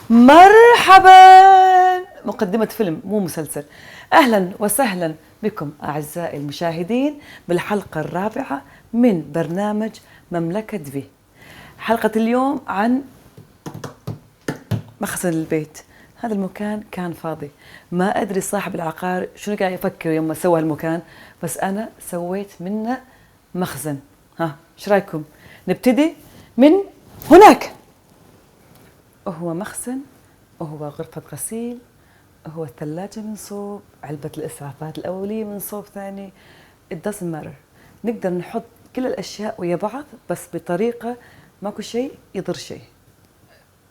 مرحبا. مقدمة فيلم مو مسلسل. أهلا وسهلا بكم أعزائي المشاهدين بالحلقة الرابعة من برنامج مملكة في. حلقة اليوم عن مخزن البيت. هذا المكان كان فاضي، ما أدري صاحب العقار شنو قاعد يفكر يوم سوى هالمكان، بس أنا سويت منه مخزن. ها ايش رايكم؟ نبتدي من هناك. هو مخزن، وهو غرفة غسيل، هو الثلاجة من صوب، علبة الإسعافات الأولية من صوب ثاني. It doesn't matter. نقدر نحط كل الأشياء ويا بعض بس بطريقة ماكو شيء يضر شيء.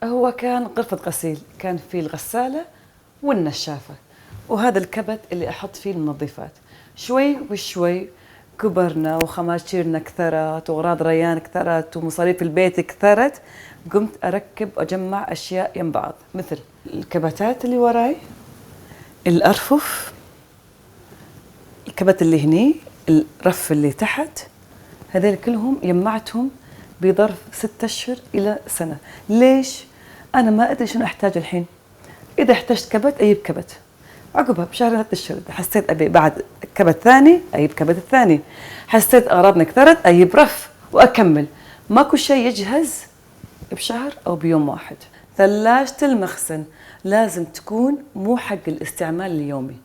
هو كان غرفة غسيل، كان فيه الغسالة والنشافة، وهذا الكبت اللي أحط فيه المنظفات. شوي وشوي كبرنا وخماشيرنا كثرت وأغراض ريان كثرت ومصاريف البيت كثرت، قمت أركب وأجمع أشياء يم بعض، مثل الكبتات اللي وراي، الأرفف، الكبت اللي هني، الرف اللي تحت، هذول كلهم جمعتهم بظرف 6 أشهر إلى سنة. ليش؟ أنا ما أدري شنو أحتاج الحين. إذا احتجت كبت أجيب كبت، عقبها بشهر 3 أشهر حسيت أبي بعد كبت ثاني أجيب كبت الثاني، حسيت أغراضنا كثرت أجيب رف وأكمل. ماكو شيء يجهز بشهر أو بيوم واحد. ثلاجة المخزن لازم تكون مو حق الاستعمال اليومي،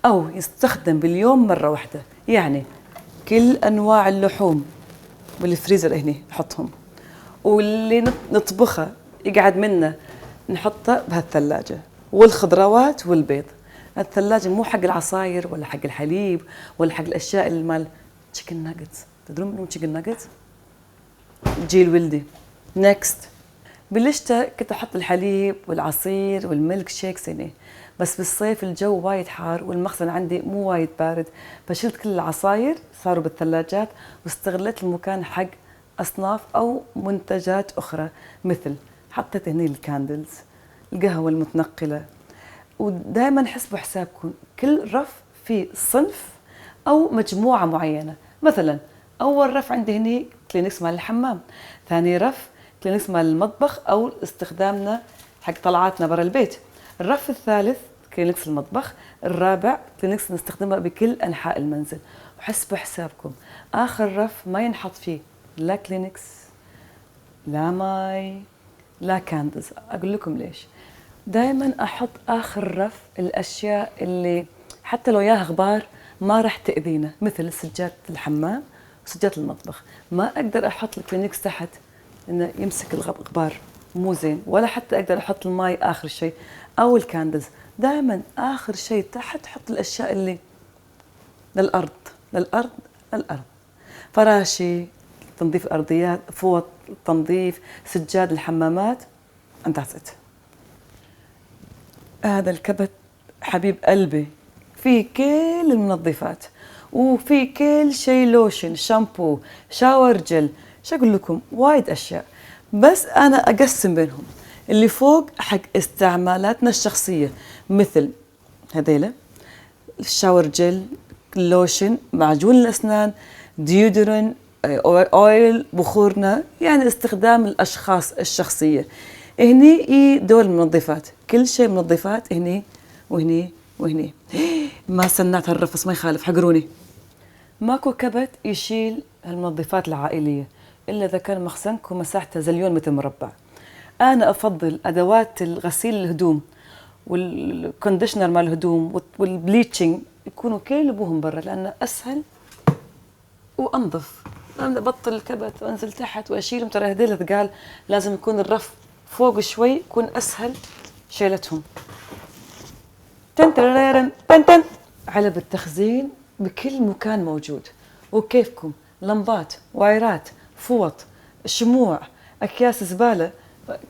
أو يستخدم باليوم مرة واحدة. يعني كل أنواع اللحوم بالفريزر هني نحطهم، واللي نطبخه يقعد منه نحطه بهالثلاجة، والخضروات والبيض. الثلاجة مو حق العصاير ولا حق الحليب ولا حق الأشياء اللي مال تشيكن ناجتس. تدرون منو تشيكن ناجتس؟ جيل ولدي. نيكست. بالشتاء كنت أحط الحليب والعصير والميلك شيكس هنا، بس بالصيف الجو وايد حار والمخزن عندي مو وايد بارد، فشلت كل العصاير صاروا بالثلاجات، واستغلت المكان حق أصناف أو منتجات أخرى. مثل حطيت هني الكاندلز، القهوة المتنقلة. ودائما حسبوا حسابكم كل رف فيه صنف أو مجموعة معينة. مثلا أول رف عندي هني كلينكس مال الحمام، ثاني رف كلينكس مال المطبخ أو استخدامنا حق طلعاتنا برا البيت، الرف الثالث كلينكس المطبخ، الرابع كلينكس نستخدمه بكل أنحاء المنزل. وحسبوا حسابكم آخر رف ما ينحط فيه لا كلينكس لا ماي لا كاندلز. أقول لكم ليش. دائما أحط آخر رف الأشياء اللي حتى لو ياها غبار ما راح تأذينا، مثل سجادة الحمام وسجادة المطبخ. ما أقدر أحط الكلينكس تحت إنه يمسك الغبار، مو زين. ولا حتى أقدر أحط الماي آخر شيء أو الكاندلز. دائما آخر شيء تحت حط الأشياء اللي للأرض للأرض للأرض. فراشي، تنظيف الأرضيات، فوط تنظيف، سجاد الحمامات، انتهت. هذا الكبت حبيب قلبي فيه كل المنظفات وفي كل شيء، لوشن، شامبو، شاور جل، شو أقول لكم، وايد أشياء. بس أنا أقسم بينهم. اللي فوق حق استعمالاتنا الشخصية، مثل هذيلا الشاور جل، لوشن، معجون الأسنان، ديودرن، أويل، بخورنا، يعني استخدام الأشخاص الشخصية. هني دول المنظفات، كل شيء منظفات هني وهني وهني. ما سنعت هالرفص، ما يخالف، حقروني. ماكو كبت يشيل هالمنظفات العائلية إلا إذا كان مخزنكم مساحته زليون متر مربع. أنا أفضل أدوات الغسيل الهدوم والكونديشنر مال الهدوم والبليتشنج يكونوا كلبوهم برا، لأنه أسهل وأنظف. أنا بطل الكبت وأنزل تحت وأشيلهم، ترى هذيل ثقال، لازم يكون الرف فوق شوي يكون أسهل شيلتهم. تن تن تن تن. علب التخزين بكل مكان موجود، وكيفكم لمبات، وايرات، فوط، شموع، أكياس زبالة،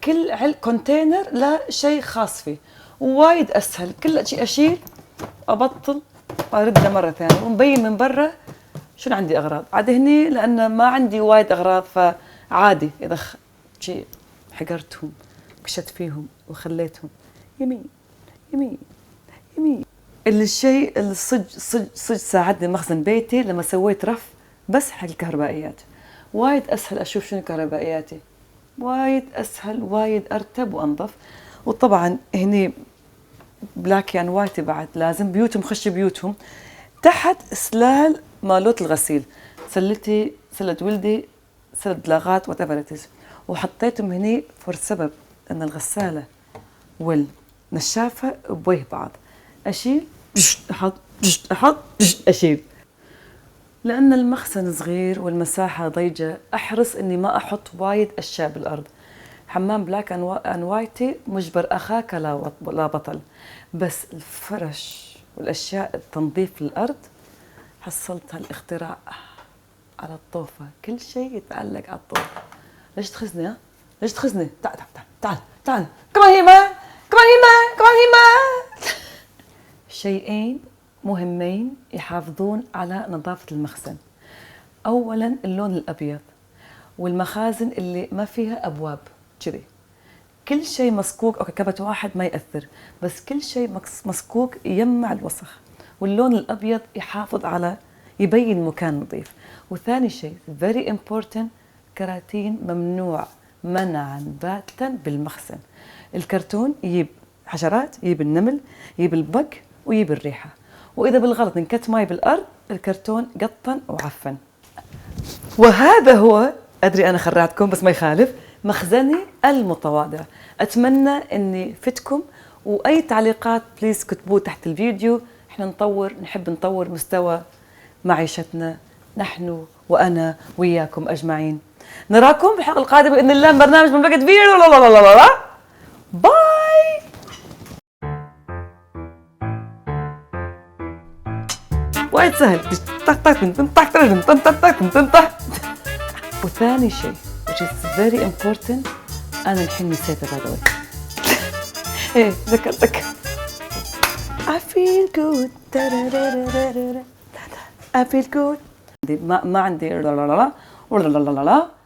كل كونتينر لا شيء خاص فيه، وايد أسهل. كل شيء أشيل أبطل وأرده مرة ثانية، ومبين من برا شنو عندي أغراض. عاد هني لأن ما عندي وايد أغراض، فعادي إذا شيء حقرتهم كشت فيهم وخليتهم يمين يمين يمين. الشيء اللي صج ساعدني مخزن بيتي لما سويت رف بس حق الكهربائيات. وايد أسهل أشوف شنو كهربائياتي، وايد أسهل، وايد أرتب وأنظف. وطبعا هني بلاك اند وايت بعد لازم بيوتهم، خش بيوتهم تحت سلال مالوت الغسيل، سلتي، سلة ولدي، سلة بلاغات وات ايفر، وحطيتهم هني فور سبب ان الغسالة والنشافة بوجه بعض، اشيل احط احط اشيل. لان المخزن صغير والمساحة ضيقة احرص اني ما احط وايد اشياء بالارض. حمام بلاك اند وايتي مجبر اخاك لا بطل، بس الفرش والاشياء التنظيف للارض حصلت هالاختراع على الطوفة، كل شيء يتعلق على الطوفة. ليش تخزني؟ ها؟ ليش تخزني؟ تعال تعال تعال تعال، كمان هيما، كمان هيما، كمان هيما. شيئين مهمين يحافظون على نظافة المخزن. أولاً اللون الأبيض، والمخازن اللي ما فيها أبواب كذي، كل شيء مسكوك، أوكي كبت واحد ما يأثر، بس كل شيء مسكوك يجمع الوسخ، واللون الأبيض يحافظ على، يبين مكان نظيف. وثاني شيء very important، كراتين ممنوع منعا باتا بالمخزن. الكرتون يجيب حشرات، يجيب النمل، يجيب البق، ويجيب الريحة، وإذا بالغلط انكت ماي بالأرض الكرتون قطن وعفن. وهذا هو، أدري أنا خرعتكم بس ما يخالف، مخزني المتواضع. أتمنى أني فتكم، وأي تعليقات بليز كتبوه تحت الفيديو. إحنا نحب نطور مستوى معيشتنا نحن وأنا وياكم أجمعين. نراكم في الحلقة القادمة بإذن الله، برنامج من بقت فيديو. باي. وايد سهل. وثاني شيء which is very important، أنا الحين نسيته by the way. إيه ذكرتك. I feel good. I feel good. ما عندي لا لا لا لا لا لا لا لا.